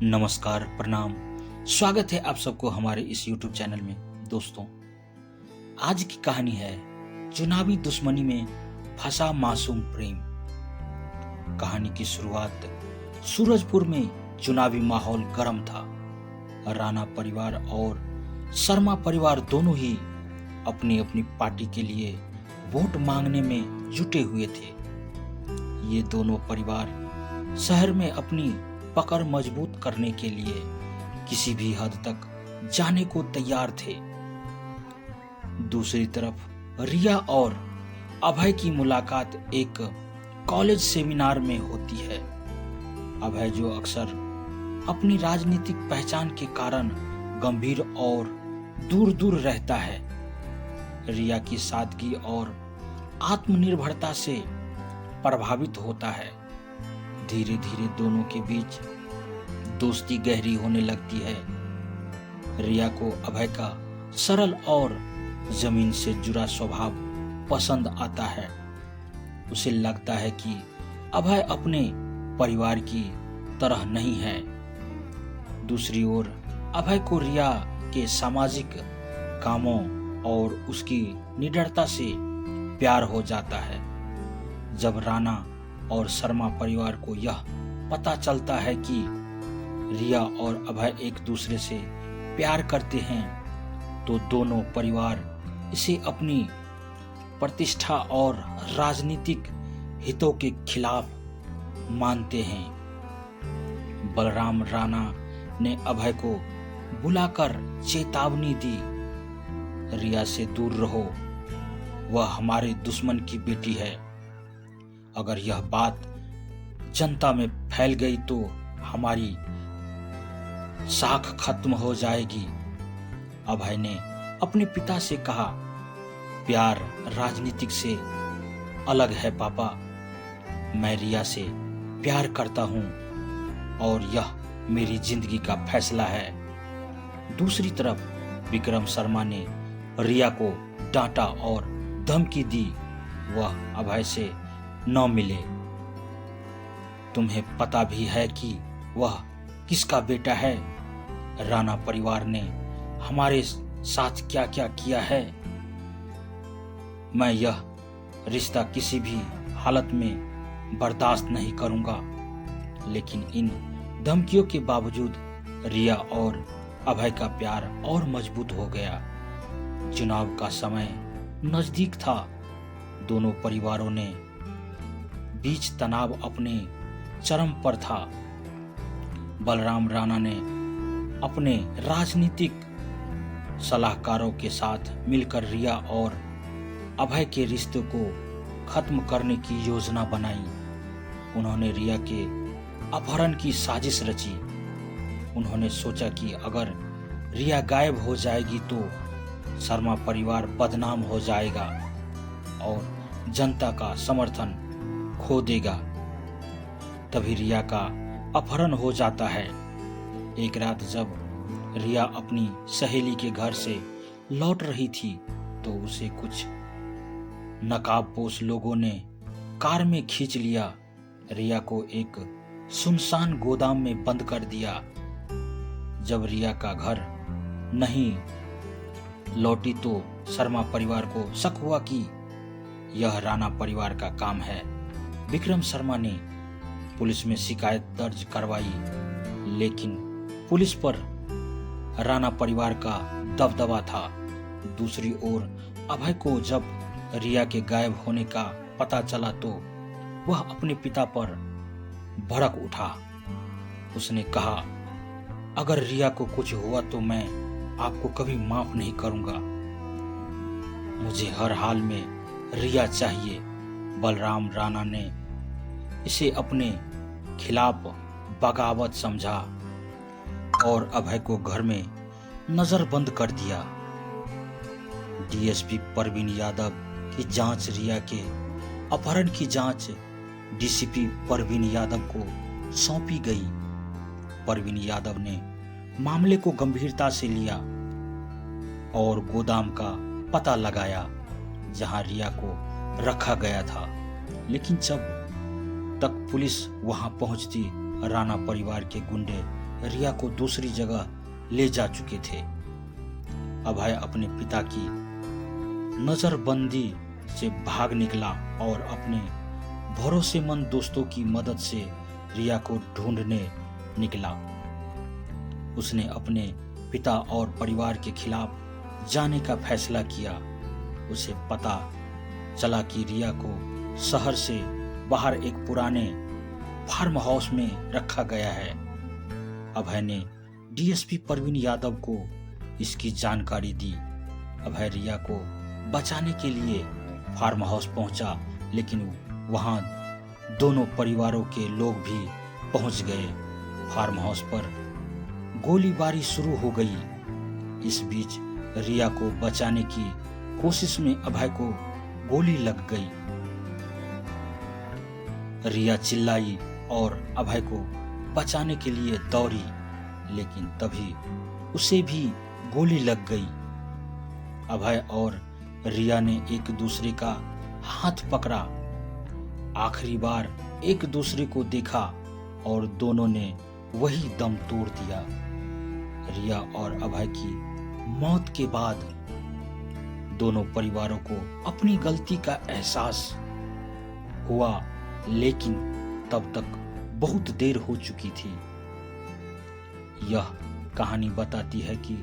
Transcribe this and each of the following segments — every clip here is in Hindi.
नमस्कार, प्रणाम। स्वागत है आप सबको हमारे इस YouTube चैनल में। दोस्तों, आज की कहानी है चुनावी दुश्मनी में फंसा मासूम प्रेम। कहानी की शुरुआत सूरजपुर में चुनावी माहौल गर्म था। राणा परिवार और शर्मा परिवार दोनों ही अपनी अपनी पार्टी के लिए वोट मांगने में जुटे हुए थे। ये दोनों परिवार शहर में अपनी पकड़ मजबूत करने के लिए किसी भी हद तक जाने को तैयार थे। दूसरी तरफ रिया और अभय की मुलाकात एक कॉलेज सेमिनार में होती है। अभय, जो अक्सर अपनी राजनीतिक पहचान के कारण गंभीर और दूर दूर रहता है, रिया की सादगी और आत्मनिर्भरता से प्रभावित होता है। धीरे धीरे दोनों के बीच दोस्ती गहरी होने लगती है। रिया को अभय का सरल और जमीन से जुड़ा स्वभाव पसंद आता है। उसे लगता है कि अभय अपने परिवार की तरह नहीं है। दूसरी ओर अभय को रिया के सामाजिक कामों और उसकी निडरता से प्यार हो जाता है। जब राणा और शर्मा परिवार को यह पता चलता है कि रिया और अभय एक दूसरे से प्यार करते हैं, तो दोनों परिवार इसे अपनी प्रतिष्ठा और राजनीतिक हितों के खिलाफ मानते हैं। बलराम राणा ने अभय को बुलाकर चेतावनी दी, रिया से दूर रहो, वह हमारे दुश्मन की बेटी है। अगर यह बात जनता में फैल गई तो हमारी साख खत्म हो जाएगी। अभय ने अपने पिता से कहा, प्यार राजनीतिक से अलग है पापा। मैं रिया से प्यार करता हूं और यह मेरी जिंदगी का फैसला है। दूसरी तरफ विक्रम शर्मा ने रिया को डांटा और धमकी दी, वह अभय से न मिले। तुम्हें पता भी है कि वह किसका बेटा है? राणा परिवार ने हमारे साथ क्या क्या किया है। मैं यह रिश्ता किसी भी हालत में बर्दाश्त नहीं करूंगा। लेकिन इन धमकियों के बावजूद रिया और अभय का प्यार और मजबूत हो गया। चुनाव का समय नजदीक था। दोनों परिवारों ने बीच तनाव अपने चरम पर था। बलराम राणा ने अपने राजनीतिक सलाहकारों के साथ मिलकर रिया और अभय के रिश्ते को खत्म करने की योजना बनाई। उन्होंने रिया के अपहरण की साजिश रची। उन्होंने सोचा कि अगर रिया गायब हो जाएगी तो शर्मा परिवार बदनाम हो जाएगा और जनता का समर्थन खो देगा। तभी रिया का अपहरण हो जाता है। एक रात जब रिया अपनी सहेली के घर से लौट रही थी तो उसे कुछ नकाबपोश लोगों ने कार में खींच लिया। रिया को एक सुनसान गोदाम में बंद कर दिया। जब रिया का घर नहीं लौटी तो शर्मा परिवार को शक हुआ कि यह राणा परिवार का काम है। विक्रम शर्मा ने पुलिस में शिकायत दर्ज करवाई, लेकिन पुलिस पर राणा परिवार का दबदबा था। दूसरी ओर अभय को जब रिया के गायब होने का पता चला तो वह अपने पिता पर भड़क उठा। उसने कहा, अगर रिया को कुछ हुआ तो मैं आपको कभी माफ नहीं करूंगा। मुझे हर हाल में रिया चाहिए। बलराम राणा ने इसे अपने खिलाफ बगावत समझा और अभय को घर में नजरबंद कर दिया। डीएसपी परवीन यादव की जांच, रिया के अपहरण की जांच डीसीपी परवीन यादव को सौंपी गई। परवीन यादव ने मामले को गंभीरता से लिया और गोदाम का पता लगाया जहां रिया को रखा गया था। लेकिन जब तक पुलिस वहां पहुंचती, राणा परिवार के गुंडे रिया को दूसरी जगह ले जा चुके थे। अभय अपने पिता की नजरबंदी से भाग निकला और अपने भरोसेमंद दोस्तों की मदद से रिया को ढूंढने निकला। उसने अपने पिता और परिवार के खिलाफ जाने का फैसला किया। उसे पता चला कि रिया को शहर से बाहर एक पुराने फार्म हाउस में रखा गया है। अभय ने डीएसपी परवीन यादव को इसकी जानकारी दी। अभय रिया को बचाने के लिए फार्म हाउस पहुंचा, लेकिन वहां दोनों परिवारों के लोग भी पहुंच गए। फार्म हाउस पर गोलीबारी शुरू हो गई। इस बीच रिया को बचाने की कोशिश में अभय को गोली लग गई। रिया चिल्लाई और अभय को बचाने के लिए दौड़ी, लेकिन तभी उसे भी गोली लग गई। अभय और रिया ने एक दूसरे का हाथ पकड़ा, आखिरी बार एक दूसरे को देखा और दोनों ने वही दम तोड़ दिया। रिया और अभय की मौत के बाद दोनों परिवारों को अपनी गलती का एहसास हुआ, लेकिन तब तक बहुत देर हो चुकी थी। यह कहानी बताती है कि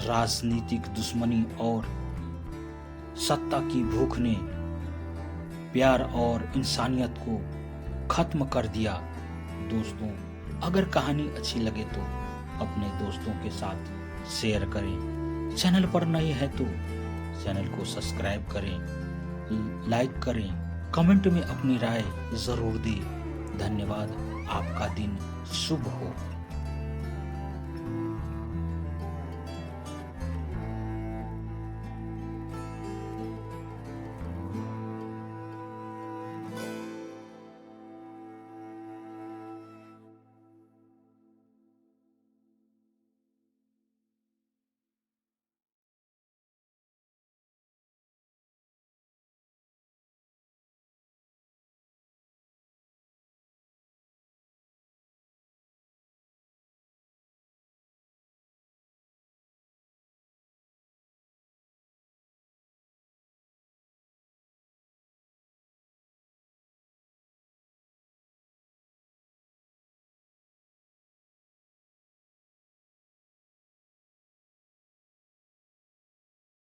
राजनीतिक दुश्मनी और सत्ता की भूख ने प्यार और इंसानियत को खत्म कर दिया। दोस्तों, अगर कहानी अच्छी लगे तो अपने दोस्तों के साथ शेयर करें। चैनल पर नए हैं तो चैनल को सब्सक्राइब करें, लाइक करें, कमेंट में अपनी राय जरूर दें। धन्यवाद। आपका दिन शुभ हो।